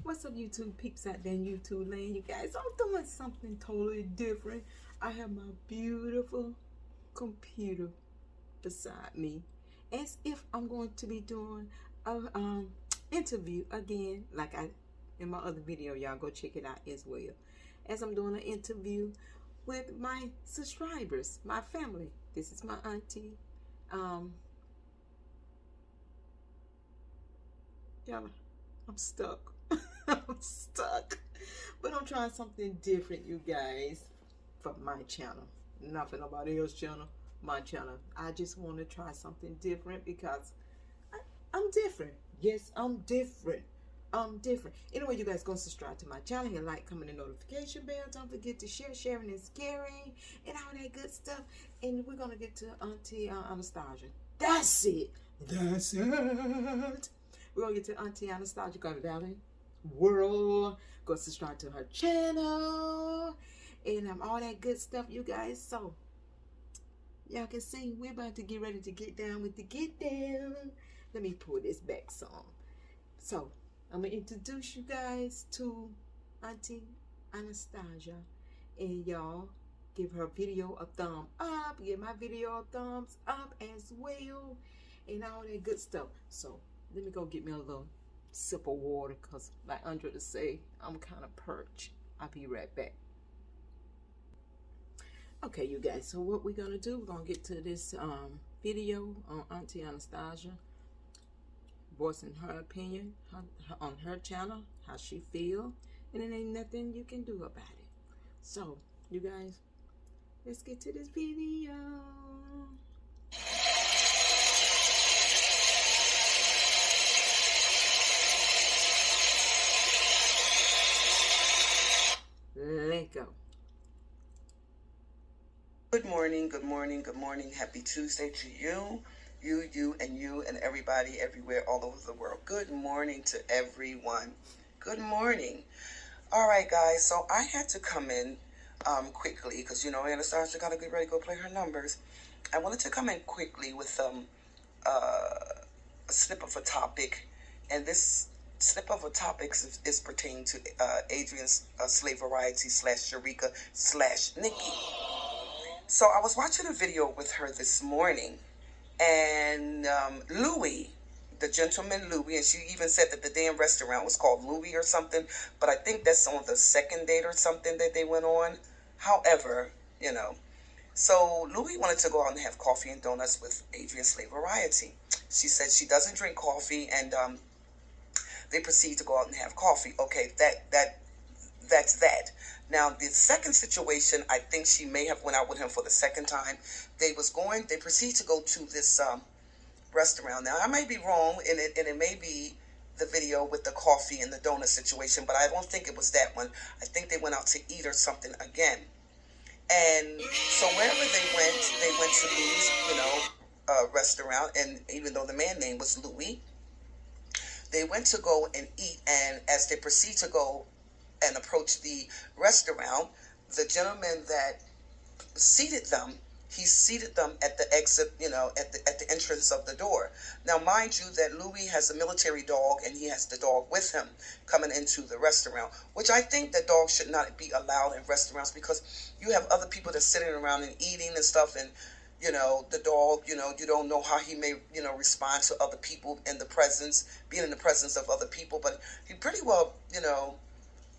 What's up, YouTube peeps out there in YouTube land? You guys, I'm doing something totally different. I have my beautiful computer beside me, as if I'm going to be doing a interview again, like I in my other video. Y'all go check it out as well. As I'm doing an interview with my subscribers, my family. This is my auntie. Y'all, I'm stuck. I'm stuck. But I'm trying something different, you guys, for my channel. Not for nobody else's channel, my channel. I just want to try something different because I'm different. Yes, I'm different. I'm different. Anyway, you guys go subscribe to my channel, hit like, comment, and notification bell. Don't forget to share. Sharing is caring, and all that good stuff. And we're gonna get to Auntie Anastasia. That's it. That's it. We're gonna get to Auntie Anastasia Garden Valley World. Go subscribe to her channel and all that good stuff, you guys. So y'all can see we're about to get ready to get down with the get down. Let me pull this back some. So I'm gonna introduce you guys to Auntie Anastasia, and y'all give her video a thumb up. Give my video a thumbs up as well, and all that good stuff. So let me go get me a little sip of water, because like Andrea say, I'm kind of perched. I'll be right back. Okay, you guys, so what we're gonna do, we're gonna get to this video on Auntie Anastasia voicing her opinion on her channel, how she feel, and it ain't nothing you can do about it. So you guys, let's get to this video. Let go. Good morning, good morning, good morning. Happy Tuesday to you, and everybody everywhere all over the world. Good morning to everyone. Good morning. All right, guys, so I had to come in quickly because, Anastasia got to get ready to go play her numbers. I wanted to come in quickly with a snip of a topic, and this snip of a topic is pertaining to Adrian's Slave Variety / Sharika / Nikki. So I was watching a video with her this morning, and Louis, the gentleman Louis, and she even said that the damn restaurant was called Louis or something, but I think that's on the second date or something that they went on. However, so Louis wanted to go out and have coffee and donuts with Adrian Slave Variety. She said she doesn't drink coffee, and they proceed to go out and have coffee. Okay, that's that. Now, the second situation, I think she may have went out with him for the second time. They proceed to go to this restaurant. Now, I may be wrong, and it may be the video with the coffee and the donut situation, but I don't think it was that one. I think they went out to eat or something again. And so wherever they went to Louis', restaurant, and even though the man's name was Louis, they went to go and eat, and as they proceed to go and approach the restaurant, the gentleman that seated them, he seated them at the exit, at the entrance of the door. Now, mind you that Louis has a military dog, and he has the dog with him coming into the restaurant, which I think that dogs should not be allowed in restaurants, because you have other people that's sitting around and eating and stuff, and the dog, you don't know how he may, respond to other people being in the presence of other people, but he pretty well,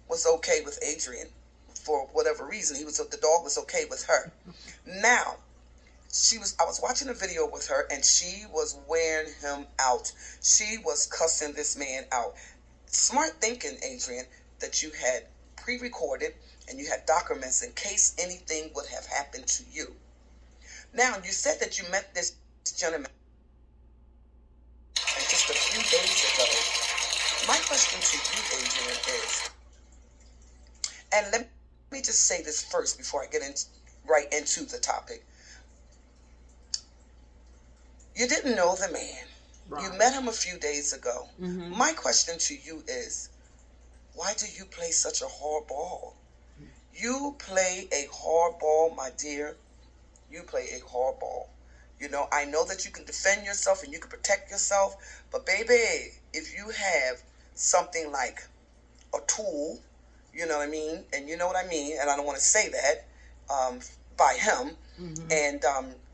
was okay with Adrian for whatever reason. The dog was okay with her. Now, I was watching a video with her, and she was wearing him out. She was cussing this man out. Smart thinking, Adrian, that you had pre-recorded and you had documents in case anything would have happened to you. Now, you said that you met this gentleman just a few days ago. My question to you, Adrian, is, and let me just say this first before I get right into the topic. You didn't know the man. Right. You met him a few days ago. Mm-hmm. My question to you is, why do you play such a hard ball? Mm-hmm. You play a hard ball, my dear. You play a hard ball. I know that you can defend yourself and you can protect yourself, but baby, if you have something like a tool, you know what I mean? And you know what I mean, and I don't want to say that, by him. And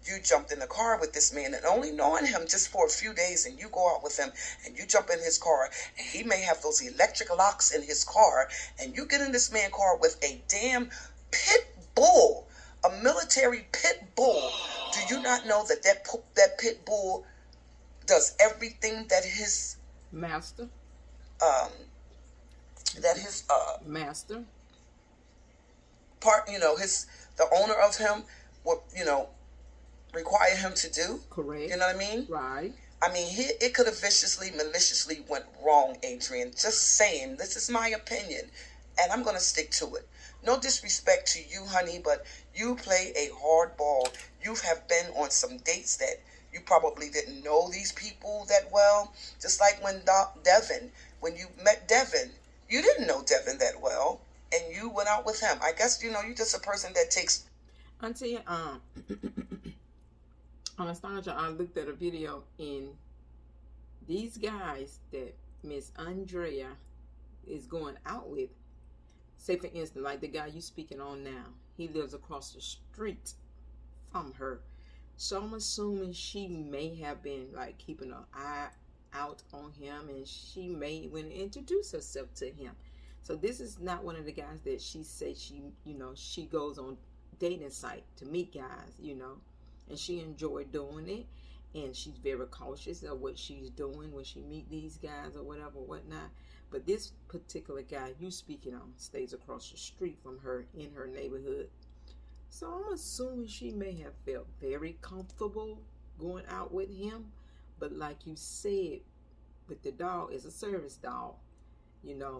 you jumped in the car with this man and only knowing him just for a few days, and you go out with him and you jump in his car and he may have those electric locks in his car, and you get in this man's car with a damn pit bull, a military pit bull. Do you not know that that pit bull does everything that his master master part, the owner of him would, require him to do? Correct. You know what I mean? Right. I mean, it could have viciously, maliciously went wrong, Adrian. Just saying, this is my opinion, and I'm going to stick to it. No disrespect to you, honey, but you play a hard ball. You have been on some dates that you probably didn't know these people that well. Just like when when you met Devin, you didn't know Devin that well, and you went out with him. I guess, you're just a person that takes... Auntie, Anastasia, I looked at a video, and these guys that Miss Andrea is going out with, say for instance, like the guy you speaking on now, he lives across the street from her. So I'm assuming she may have been like keeping an eye out on him, and she may want to introduce herself to him. So this is not one of the guys that she said she goes on dating site to meet guys, and she enjoyed doing it, and she's very cautious of what she's doing when she meet these guys or whatnot. But this particular guy you speaking on stays across the street from her in her neighborhood. So I'm assuming she may have felt very comfortable going out with him. But like you said, with the dog, is a service dog,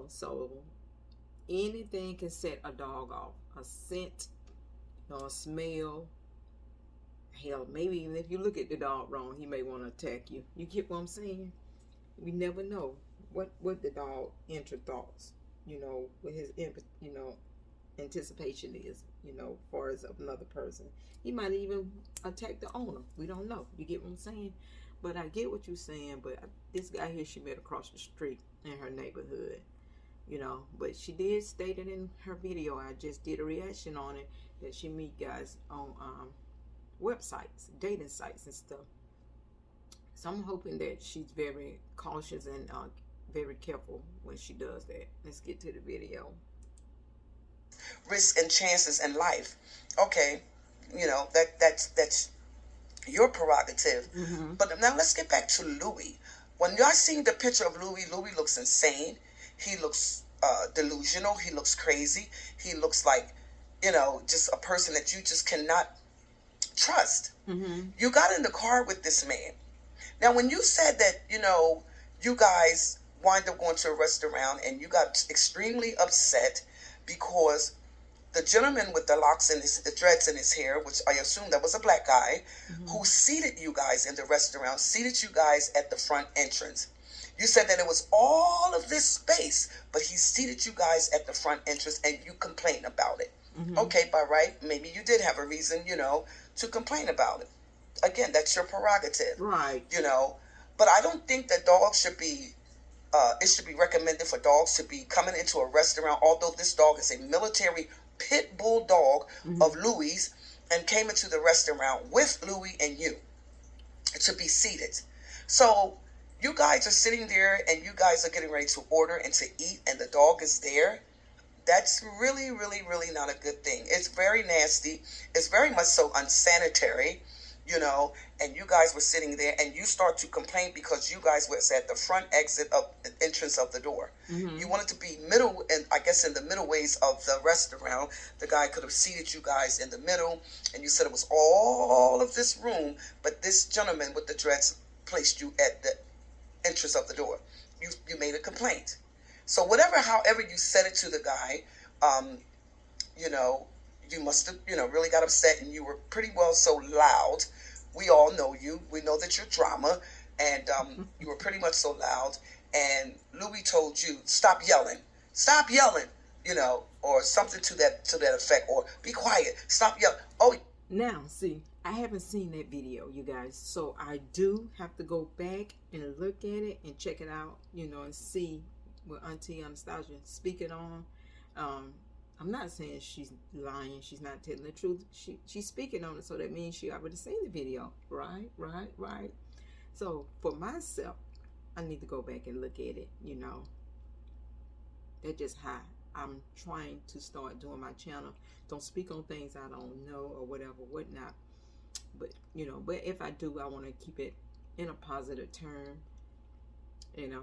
so anything can set a dog off. A scent, a smell. Hell, maybe even if you look at the dog wrong, he may want to attack you. You get what I'm saying? We never know what the dog enter thoughts, what his anticipation is, far as of another person. He might even attack the owner. We don't know. You get what I'm saying? But I get what you're saying. But this guy here, she met across the street in her neighborhood, But she did state it in her video. I just did a reaction on it, that she meet guys on websites, dating sites and stuff. So I'm hoping that she's very cautious and very careful when she does that. Let's get to the video. Risk and chances in life. Okay, that's your prerogative. But now let's get back to Louis. When y'all seen the picture of Louis looks insane. He looks delusional. He looks crazy. He looks like, just a person that you just cannot trust. You got in the car with this man. Now, when you said that, you guys wind up going to a restaurant and you got extremely upset because the gentleman with the locks and the dreads in his hair, which I assume that was a black guy, who seated you guys in the restaurant, seated you guys at the front entrance. You said that it was all of this space, but he seated you guys at the front entrance and you complained about it. Okay, by right, maybe you did have a reason, to complain about it. Again, that's your prerogative. Right. But I don't think that dogs should be, it should be recommended for dogs to be coming into a restaurant, although this dog is a military pit bull dog of Louis, and came into the restaurant with Louis and you to be seated. So you guys are sitting there and you guys are getting ready to order and to eat, and the dog is there. That's really, really, really not a good thing. It's very nasty. It's very much so unsanitary, and you guys were sitting there and you start to complain because you guys was at the front exit of the entrance of the door. You wanted to be middle, and I guess in the middle ways of the restaurant. The guy could have seated you guys in the middle, and you said it was all of this room, but this gentleman with the dreads placed you at the entrance of the door. You made a complaint. So however you said it to the guy, you must have, really got upset, and you were pretty well so loud. We all know you. We know that you're drama, and you were pretty much so loud. And Louis told you, stop yelling, or something to that effect, or be quiet, stop yelling. Oh, now see, I haven't seen that video, you guys, so I do have to go back and look at it and check it out, and see with Auntie Anastasia speaking on. I'm not saying she's lying, she's not telling the truth. She's speaking on it, so that means she already seen the video. Right. So for myself, I need to go back and look at it, you know. That's just how I'm trying to start doing my channel. Don't speak on things I don't know or whatnot. But, you know, but if I do, I want to keep it in a positive term. And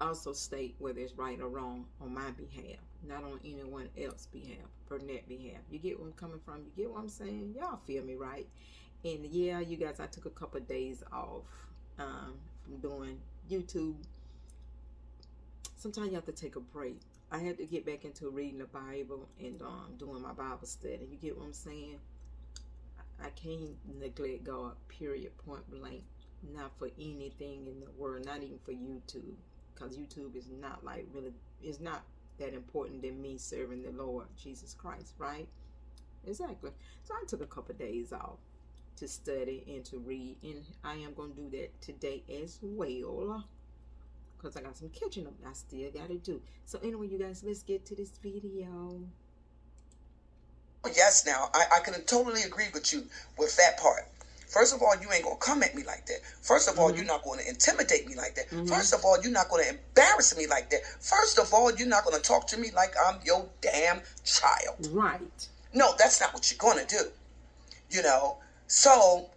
also state whether it's right or wrong on my behalf, not on anyone else's behalf, Burnett behalf. You get where I'm coming from? You get what I'm saying? Y'all feel me, right? And yeah, you guys, I took a couple of days off from doing YouTube. Sometimes you have to take a break. I had to get back into reading the Bible and doing my Bible study. You get what I'm saying? I can't neglect God, period, point blank. Not for anything in the world, not even for YouTube. Because YouTube is not like really, it's not that important than me serving the Lord Jesus Christ, right? Exactly. So I took a couple of days off to study and to read, and I am going to do that today as well, because I got some catching up I still got to do. So anyway, you guys, let's get to this video. Yes, now, I can totally agree with you with that part. First of all, you ain't going to come at me like that. First of all, you're not going to intimidate me like that. First of all, you're not going to embarrass me like that. First of all, you're not going to talk to me like I'm your damn child. Right. No, that's not what you're going to do. You know? So,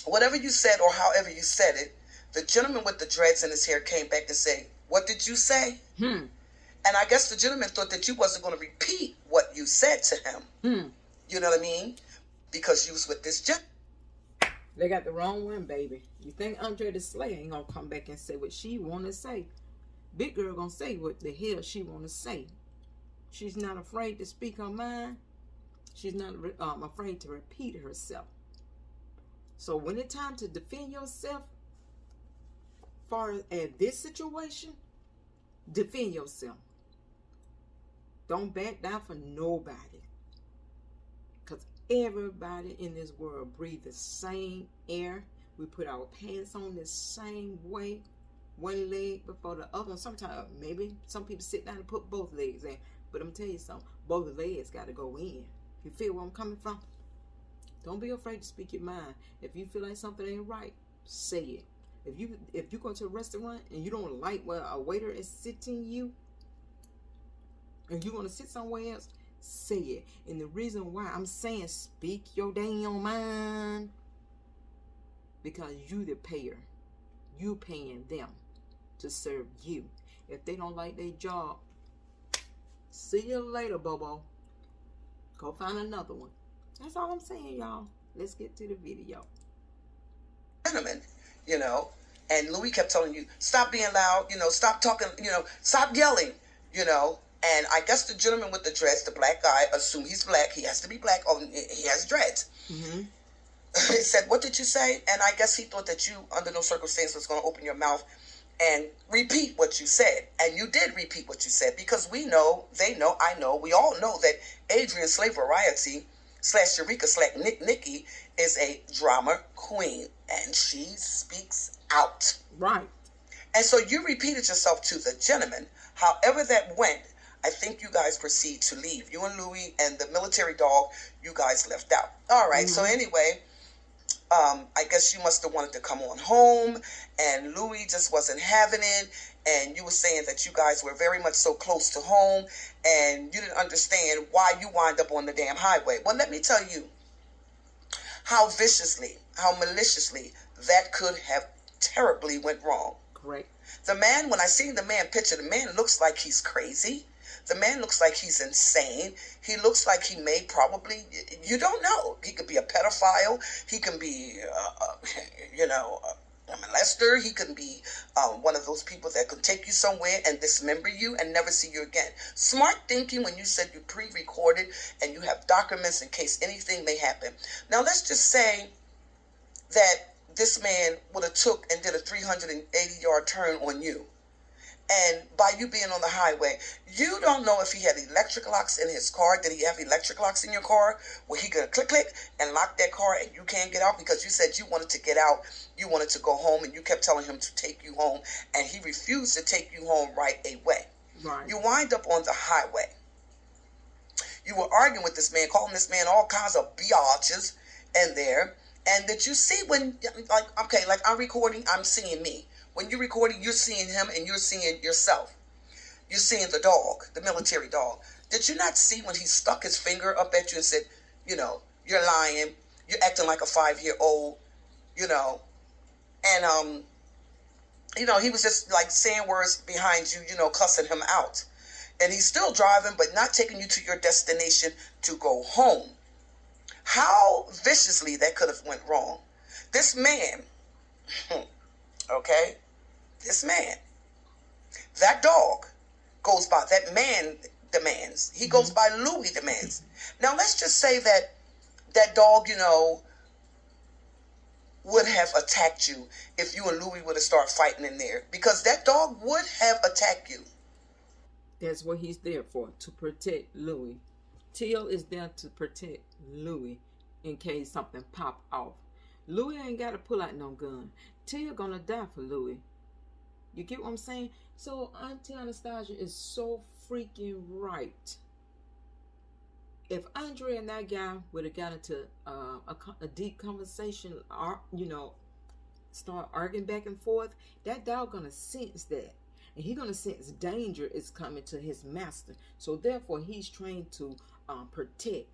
whatever you said or however you said it, the gentleman with the dreads in his hair came back and said, "What did you say?" And I guess the gentleman thought that you wasn't going to repeat what you said to him. You know what I mean? Because you was with this gentleman. They got the wrong one, baby. You think Andre the Slayer ain't gonna come back and say what she wanna say? Big girl gonna say what the hell she wanna say. She's not afraid to speak her mind. She's not afraid to repeat herself. So when it's time to defend yourself, far as this situation, defend yourself. Don't back down for nobody. Because everybody in this world breathe the same air. We put our pants on the same way. One leg before the other. Sometimes, maybe some people sit down and put both legs in. But I'm telling you something. Both legs got to go in. You feel where I'm coming from? Don't be afraid to speak your mind. If you feel like something ain't right, say it. If you go to a restaurant and you don't like where a waiter is sitting you, and you want to sit somewhere else, say it. And the reason why I'm saying speak your damn mind, because you the payer. You paying them to serve you. If they don't like their job, see you later, Bobo. Go find another one. That's all I'm saying, y'all. Let's get to the video. Gentlemen, you know, and Louis kept telling you, stop being loud, you know, stop talking, you know, stop yelling, you know. And I guess the gentleman with the dreads, the black guy, assume he's black. He has to be black. Oh, he has dreads. He said, "What did you say?" And I guess he thought that you, under no circumstance, was going to open your mouth and repeat what you said. And you did repeat what you said, because we know, they know, I know, we all know that Adrian Slay Variety / Sharika / Nikki is a drama queen, and she speaks out. Right. And so you repeated yourself to the gentleman. However that went, I think you guys proceed to leave. You and Louis and the military dog, you guys left out. All right. So anyway, I guess you must have wanted to come on home, and Louis just wasn't having it. And you were saying that you guys were very much so close to home, and you didn't understand why you wind up on the damn highway. Well, let me tell you how viciously, how maliciously that could have terribly went wrong. Correct. The man, when I seen the man picture, the man looks like he's crazy. The man looks like he's insane. He looks like he may probably, you don't know. He could be a pedophile. He can be, you know, a molester. He can be one of those people that could take you somewhere and dismember you and never see you again. Smart thinking when you said you pre-recorded and you have documents in case anything may happen. Now, let's just say that this man would have took and did a 380-yard turn on you. And by you being on the highway, you don't know if he had electric locks in his car. Did he have electric locks in your car where he could click, click, and lock that car and you can't get out? Because you said you wanted to get out, you wanted to go home, and you kept telling him to take you home, and he refused to take you home right away. Right. You wind up on the highway. You were arguing with this man, calling this man all kinds of biatches in there. And did you see when, like, okay, like I'm recording, I'm seeing me. When you're recording, you're seeing him and you're seeing yourself. You're seeing the dog, the military dog. Did you not see when he stuck his finger up at you and said, you know, you're lying, you're acting like a 5-year-old, you know, and, you know, he was just like saying words behind you, you know, cussing him out. And he's still driving, but not taking you to your destination to go home. How viciously that could have went wrong. This man, okay, this man, that dog goes by, that man demands. He goes by Louis demands. Now, let's just say that that dog, you know, would have attacked you if you and Louis would have started fighting in there. Because that dog would have attacked you. That's what he's there for, to protect Louis. Teal is there to protect Louis in case something pop off. Louis ain't got to pull out no gun. Teal gonna die for Louis. You get what I'm saying? So Auntie Anastasia is so freaking right. If Andrea and that guy would have got into a deep conversation, or, you know, start arguing back and forth, that dog gonna sense that. And he's going to sense danger is coming to his master. So therefore, he's trained to protect.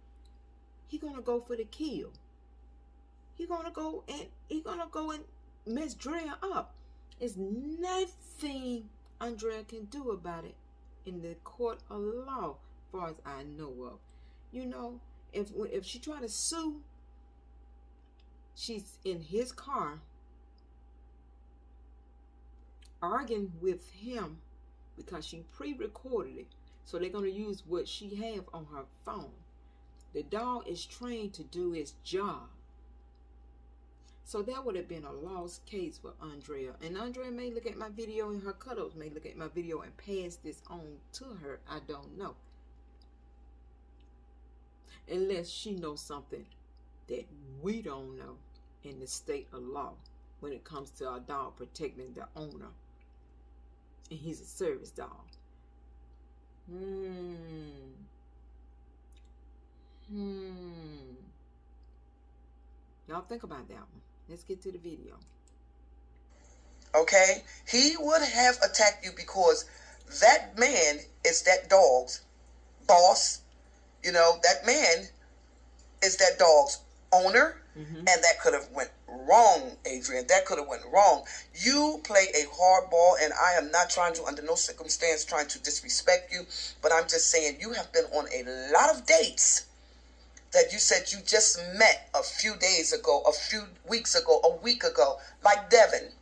He's going to go for the kill. He's going to go and mess Drea up. There's nothing Andrea can do about it in the court of law, as far as I know of. You know, if she try to sue, she's in his car, arguing with him because she pre-recorded it, so they're going to use what she have on her phone. The dog is trained to do its job, so that would have been a lost case for Andrea. And Andrea may look at my video, and her cuddles may look at my video and pass this on to her. I don't know, unless she knows something that we don't know in the state of law when it comes to a dog protecting the owner. And he's a service dog. Y'all think about that one. Let's get to the video. Okay? He would have attacked you because that man is that dog's boss. You know, that man is that dog's owner. And that could have went wrong, Adrian. That could have went wrong. You play a hardball, and I am not trying to, under no circumstance, trying to disrespect you, but I'm just saying you have been on a lot of dates that you said you just met a few days ago, a few weeks ago, a week ago, like Devin.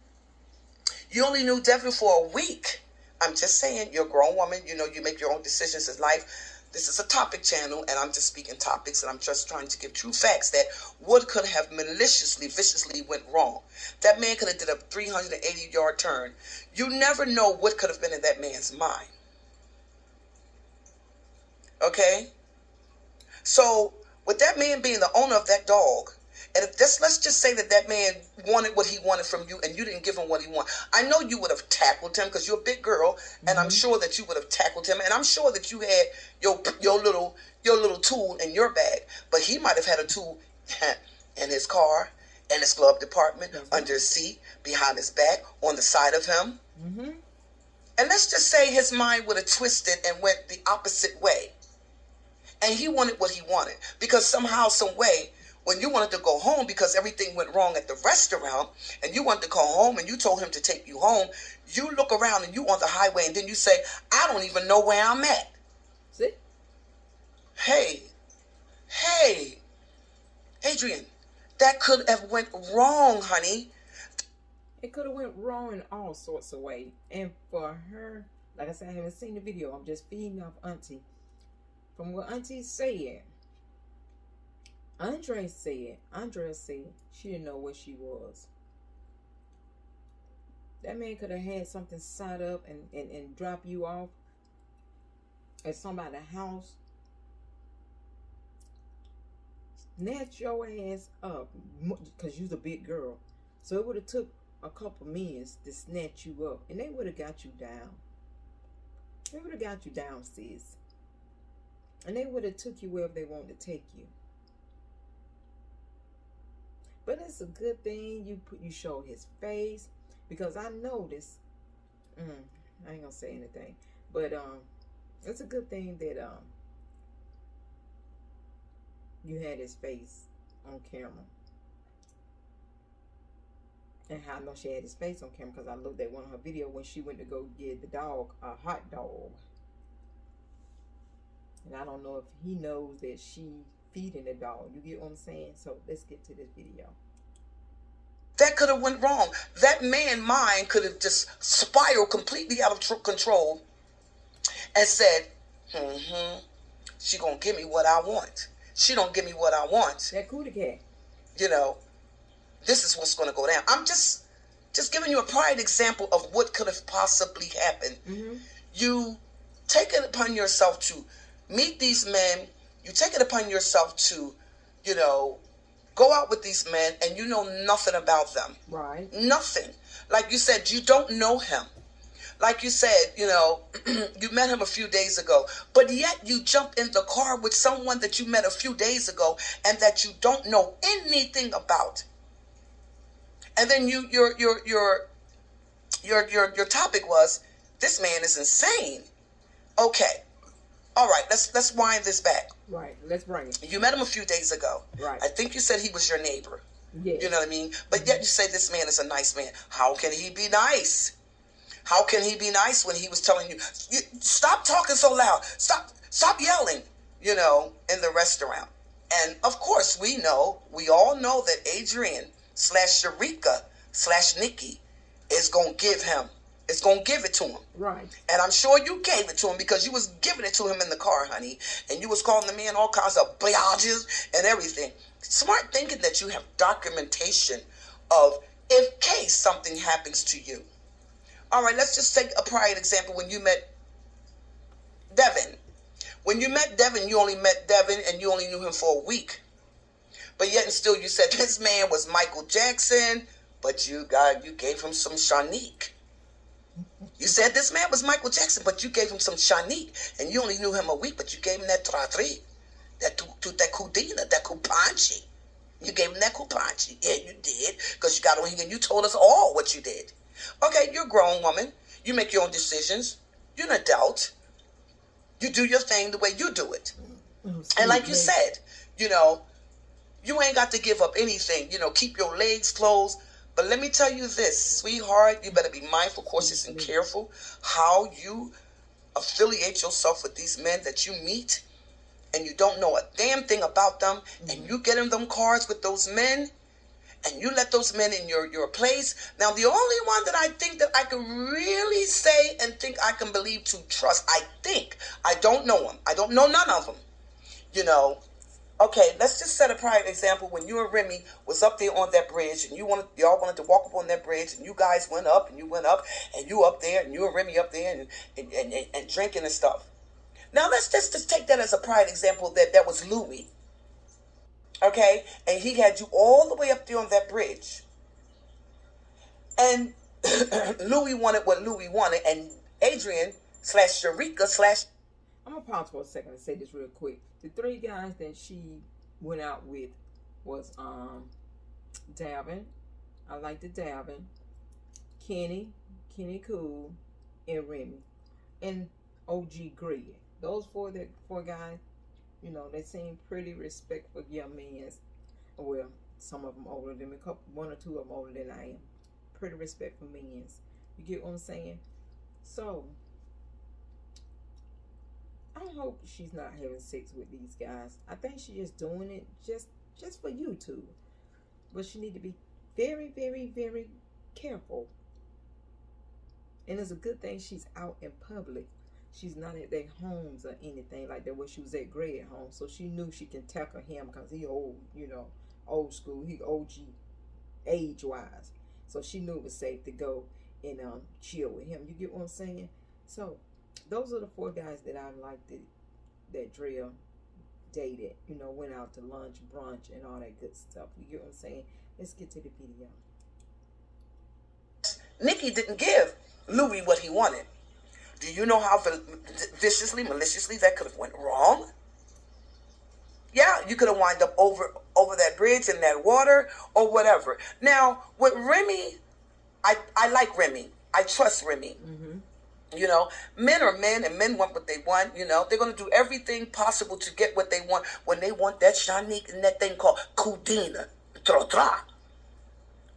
You only knew Devin for a week. I'm just saying, you're a grown woman. You know, you make your own decisions in life. This is a topic channel, and I'm just speaking topics, and I'm just trying to give true facts that what could have maliciously, viciously went wrong. That man could have did a 380-yard turn. You never know what could have been in that man's mind. Okay? So, with that man being the owner of that dog, and if this, let's just say that that man wanted what he wanted from you and you didn't give him what he wanted. I know you would have tackled him because you're a big girl, and I'm sure that you would have tackled him, and I'm sure that you had your little tool in your bag, but he might have had a tool in his car, in his glove department, under his seat, behind his back, on the side of him. And let's just say his mind would have twisted and went the opposite way, and he wanted what he wanted because somehow, some way, when you wanted to go home because everything went wrong at the restaurant and you wanted to go home and you told him to take you home, you look around and you on the highway and then you say, I don't even know where I'm at. See? Hey, Adrian, that could have went wrong, honey. It could have went wrong in all sorts of ways. And for her, like I said, I haven't seen the video. I'm just feeding off Auntie. From what Auntie said, Andrea said she didn't know where she was. That man could have had something set up and drop you off at somebody's house, snatch your ass up, because you's a big girl. So it would have took a couple men to snatch you up, and they would have got you down. They would have got you down, sis. And they would have took you wherever they wanted to take you. But it's a good thing you showed his face, because I noticed. I ain't gonna say anything, but it's a good thing that you had his face on camera. And how I know she had his face on camera, because I looked at one of her videos when she went to go get the dog a hot dog. And I don't know if he knows that she feeding the dog. You get what I'm saying? So let's get to this video. That could have went wrong. That man's mind could have just spiraled completely out of control and said, she gonna give me what I want. She don't give me what I want. That cootie cat. You know, this is what's gonna go down. I'm just giving you a prime example of what could have possibly happened. You take it upon yourself to meet these men. You take it upon yourself to, you know, go out with these men, and you know nothing about them. Right. Nothing. Like you said, you don't know him. Like you said, you know, you met him a few days ago, but yet you jump in the car with someone that you met a few days ago and that you don't know anything about. And then your topic was, this man is insane. Okay. All right, let's wind this back. Right, let's bring it. You met him a few days ago. Right. I think you said he was your neighbor. Yes. You know what I mean? But yet you say this man is a nice man. How can he be nice? How can he be nice when he was telling you, stop talking so loud, stop yelling, you know, in the restaurant? And of course we all know that Adrian / Sharika / Nikki is going to give him. It's going to give it to him. Right. And I'm sure you gave it to him, because you was giving it to him in the car, honey. And you was calling the man all kinds of biages and everything. Smart thinking that you have documentation of in case something happens to you. All right, let's just take a prior example. When you met Devin. When you met Devin, you only met Devin and you only knew him for a week. But yet and still you said this man was Michael Jackson, but you gave him some Shanique. You said this man was Michael Jackson, but you gave him some Shanique, and you only knew him a week, but you gave him that Tratri, that Kudina, that Kupanchi. You gave him that Kupanchi. Yeah, you did, because you got on here and you told us all what you did. Okay, you're a grown woman. You make your own decisions. You're an adult. You do your thing the way you do it. And like you said, you know, you ain't got to give up anything. You know, keep your legs closed. But let me tell you this, sweetheart, you better be mindful, cautious, and careful how you affiliate yourself with these men that you meet, and you don't know a damn thing about them, and you get in them cars with those men, and you let those men in your place. Now, the only one that I think that I can really say and think I can believe to trust, I don't know him. I don't know none of them, you know. Okay, let's just set a prime example. When you and Remy was up there on that bridge, and y'all wanted to walk up on that bridge, and you guys went up, and you went up, and you up there, and you and Remy up there, and drinking and stuff. Now let's just take that as a prime example. That was Louis. Okay, and he had you all the way up there on that bridge, and Louis wanted what Louis wanted, and Adrian / Sharika / I'm gonna pause for a second and say this real quick. The 3 guys that she went out with was Davin. I like the Davin, Kenny Cool, and Remy, and OG Greg. Those four guys, you know, they seem pretty respectful young men. Well, some of them older than me, one or two of them older than I am. Pretty respectful men. You get what I'm saying? So I hope she's not having sex with these guys. I think she's just doing it just for YouTube. But she need to be very, very, very careful. And it's a good thing she's out in public. She's not at their homes or anything like that, where she was at Greg home. So she knew she can tackle him because he old, you know, old school. He OG age-wise. So she knew it was safe to go and chill with him. You get what I'm saying? So those are the 4 guys that I liked that Drea dated. You know, went out to lunch, brunch, and all that good stuff. You get what I'm saying? Let's get to the video. Nikki didn't give Louis what he wanted. Do you know how viciously, maliciously that could have went wrong? Yeah, you could have wound up over that bridge in that water or whatever. Now, with Remy, I like Remy. I trust Remy. Mm-hmm. You know, men are men and men want what they want. You know, they're going to do everything possible to get what they want when they want that Shanique and that thing called Kudina. Tra-tra.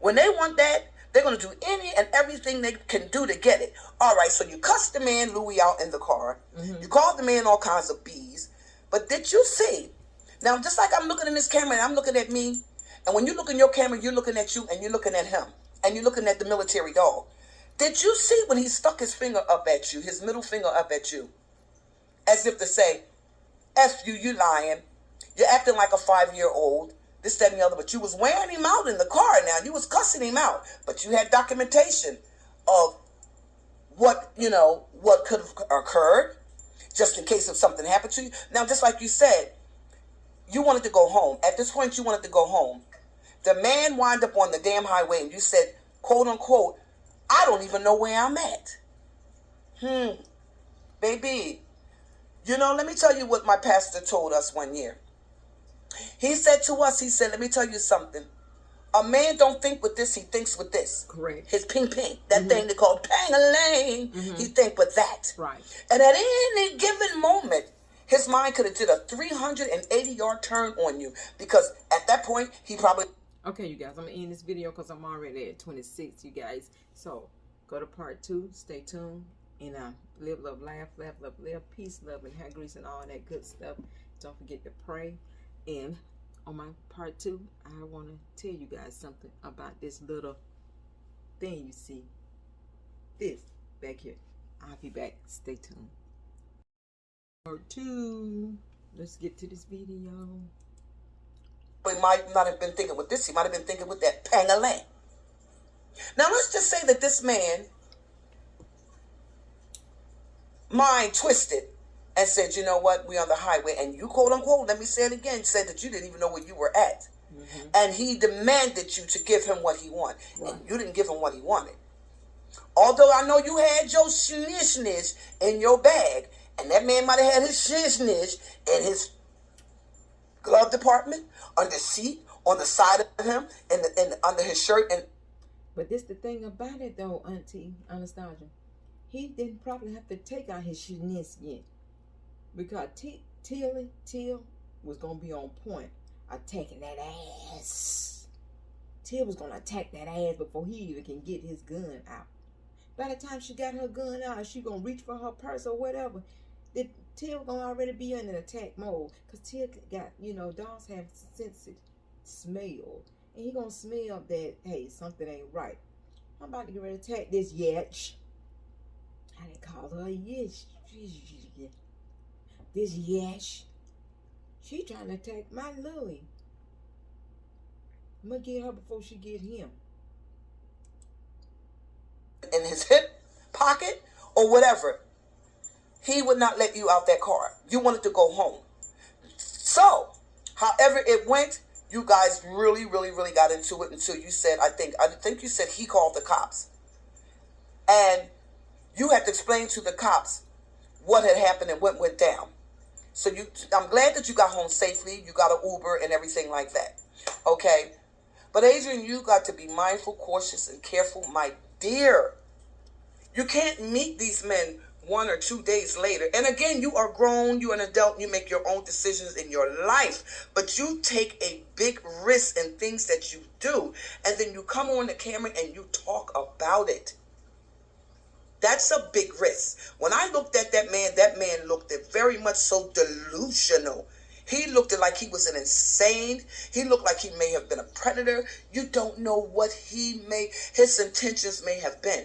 When they want that, they're going to do any and everything they can do to get it. All right, so you cussed the man Louis out in the car. Mm-hmm. You called the man all kinds of B's. But did you see? Now, just like I'm looking in this camera and I'm looking at me, and when you look in your camera, you're looking at you and you're looking at him. And you're looking at the military dog. Did you see when he stuck his finger up at you, his middle finger up at you? As if to say, F you, you lying. You're acting like a 5-year-old. This, that, and the other. But you was wearing him out in the car now. You was cussing him out. But you had documentation of what, you know, what could have occurred. Just in case if something happened to you. Now, just like you said, you wanted to go home. At this point, you wanted to go home. The man wound up on the damn highway and you said, quote unquote, I don't even know where I'm at. Baby, you know, let me tell you what my pastor told us one year. He said to us, he said, let me tell you something. A man don't think with this, he thinks with this. Correct. His ping. That thing they call pang-a-lang. He think with that. Right. And at any given moment, his mind could have did a 380-yard turn on you. Because at that point, he probably... Okay, you guys, I'm going to end this video because I'm already at 26, you guys. So, go to part 2. Stay tuned. And live, love, laugh, love, peace, love, and hair grease, and all that good stuff. Don't forget to pray. And on my part 2, I want to tell you guys something about this little thing you see. This back here. I'll be back. Stay tuned. Part 2. Let's get to this video. He might not have been thinking with this. He might have been thinking with that pang-a-lang. Now, let's just say that this man mind twisted and said, you know what, we're on the highway. And you, quote unquote, let me say it again, said that you didn't even know where you were at. And he demanded you to give him what he wanted. Right. And you didn't give him what he wanted. Although I know you had your snitch in your bag. And that man might have had his snitch in his glove department, on the seat, on the side of him, and under his shirt. But this the thing about it, though, Auntie Anastasia. He didn't probably have to take out his snitch yet. Because Till was going to be on point, attacking that ass. Till was going to attack that ass before he even can get his gun out. By the time she got her gun out, she going to reach for her purse or whatever. Till going to already be in an attack mode. Because Till got, you know, dogs have sensitive smell. And he going to smell that, hey, something ain't right. I'm about to get ready to attack this yatch. I didn't call her a yatch. This yatch. She trying to attack my Louis. I'm going to get her before she get him. In his hip pocket or whatever. He would not let you out that car. You wanted to go home. So, however it went, you guys really got into it until you said, I think you said he called the cops. And you had to explain to the cops what had happened and what went down. So I'm glad that you got home safely. You got an Uber and everything like that. Okay? But Adrian, you got to be mindful, cautious, and careful, my dear. You can't meet these men 1 or 2 days later. And again, you are grown, you're an adult, you make your own decisions in your life. But you take a big risk in things that you do. And then you come on the camera and you talk about it. That's a big risk. When I looked at that man looked very much so delusional. He looked like he was an insane. He looked like he may have been a predator. You don't know what his intentions may have been.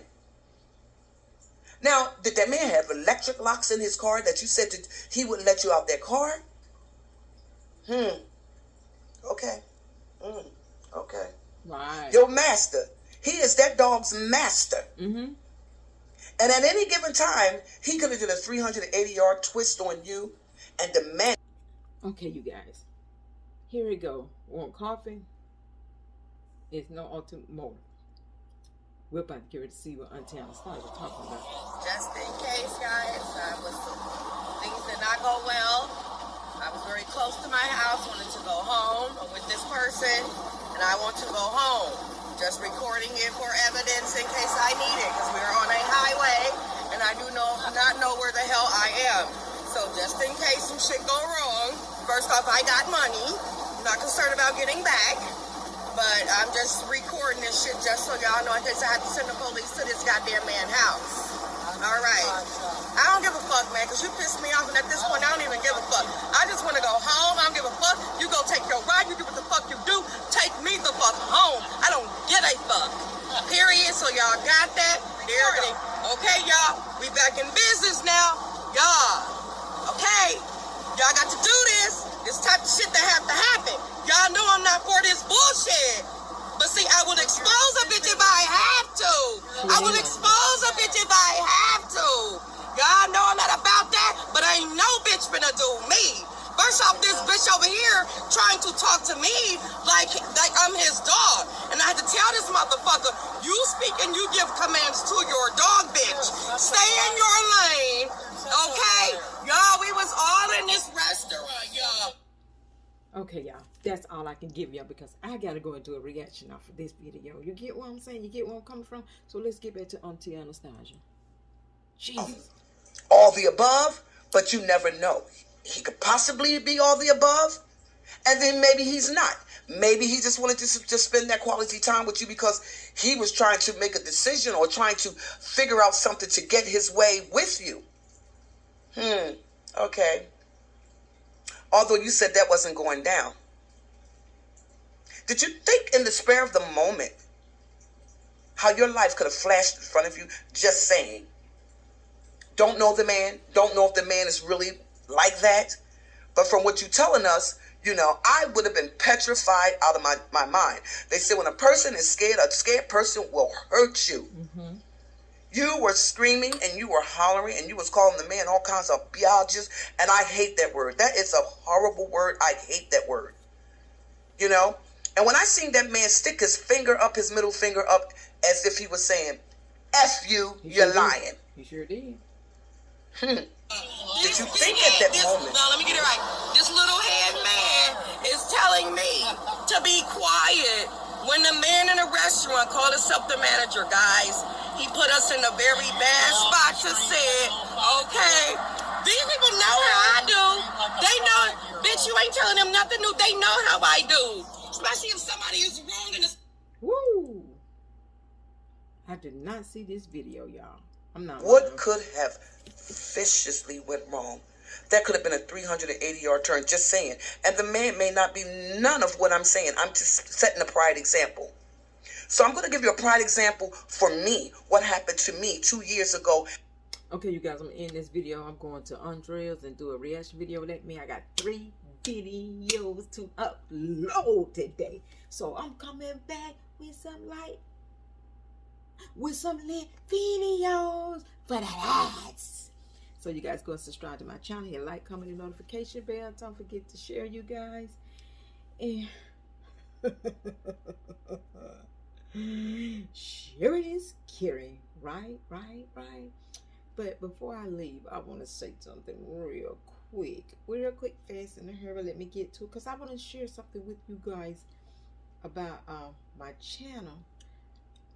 Now, did that man have electric locks in his car that you said that he wouldn't let you out that car? Okay. Okay. Right. Your master, He is that dog's master. Mm-hmm. And at any given time, he could have did a 380-yard twist on you and demand. Okay, you guys. Here we go. Want coffee? It's no automotive. We're about to get ready to see what Auntie Anastasia is talking about. Just in case, guys, things did not go well. I was very close to my house, wanted to go home with this person, and I want to go home. Just recording it for evidence in case I need it, because we're on a highway, and I do not know where the hell I am. So just in case some shit go wrong, first off, I got money. I'm not concerned about getting back. But I'm just recording this shit just so y'all know in case I have to send the police to this goddamn man's house. Alright. I don't give a fuck, man, because you pissed me off, and at this point, I don't even give a fuck. I just want to go home. I don't give a fuck. You go take your ride. You do what the fuck you do. Take me the fuck home. I don't give a fuck. Period. So y'all got that? There it is. Okay, y'all. We back in business now. Y'all. Okay? Y'all got to do this. This type of shit that have to happen. Y'all know I'm not for this bullshit. But see, I will expose a bitch if I have to. I will expose a bitch if I have to. Y'all know I'm not about that, but ain't no bitch finna do me. First off, this bitch over here trying to talk to me like I'm his dog. And I had to tell this motherfucker, you speak and you give commands to your dog, bitch. Stay in your lane, okay? Y'all, we was all in this restaurant, y'all. Okay, y'all. That's all I can give y'all because I gotta go and do a reaction off of this video. You get what I'm saying? You get where I'm coming from? So let's get back to Auntie Anastasia. Jesus. All the above, but you never know. He could possibly be all the above, and then maybe he's not. Maybe he just wanted to spend that quality time with you because he was trying to make a decision or trying to figure out something to get his way with you. Okay. Although you said that wasn't going down. Did you think in the spare of the moment how your life could have flashed in front of you just saying? Don't know the man. Don't know if the man is really like that. But from what you're telling us, you know, I would have been petrified out of my mind. They say when a person is scared, a scared person will hurt you. Mm-hmm. You were screaming and you were hollering and you was calling the man all kinds of biologists. And I hate that word. That is a horrible word. I hate that word. You know? And when I seen that man stick his finger up, his middle finger up, as if he was saying, F you, you're lying. He sure did. Did you think at that moment? No, let me get it right. This little head man is telling me to be quiet. When the man in the restaurant called himself the manager, guys, he put us in a very bad spot to say it, okay? These people know how I do. They know, bitch, you ain't telling them nothing new. They know how I do. Especially if somebody is wrong in this. Woo! I did not see this video, y'all. I'm not. What could have viciously went wrong? That could have been a 380-yard turn, just saying. And the man may not be none of what I'm saying. I'm just setting a pride example. So I'm going to give you a pride example for me. What happened to me 2 years ago. Okay, you guys, I'm in this video. I'm going to Andrea's and do a reaction video. Let me. I got 3 videos to upload today. So I'm coming back with some lit videos for the ads. So you guys go and subscribe to my channel, hit like, comment, and notification bell. Don't forget to share, you guys. And sharing is caring, right? But before I leave, I want to say something real quick, fast and in a hurry. Let me get to it because I want to share something with you guys about my channel.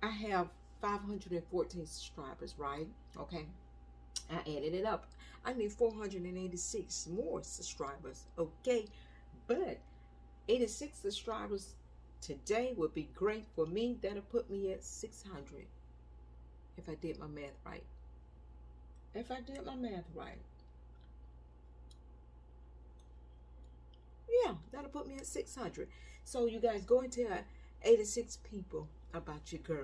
I have 514 subscribers, right? Okay, I added it up. I need 486 more subscribers, okay? But 86 subscribers today would be great for me. That'll put me at 600 if I did my math right. Yeah, that'll put me at 600. So you guys go and tell 86 people about your girl.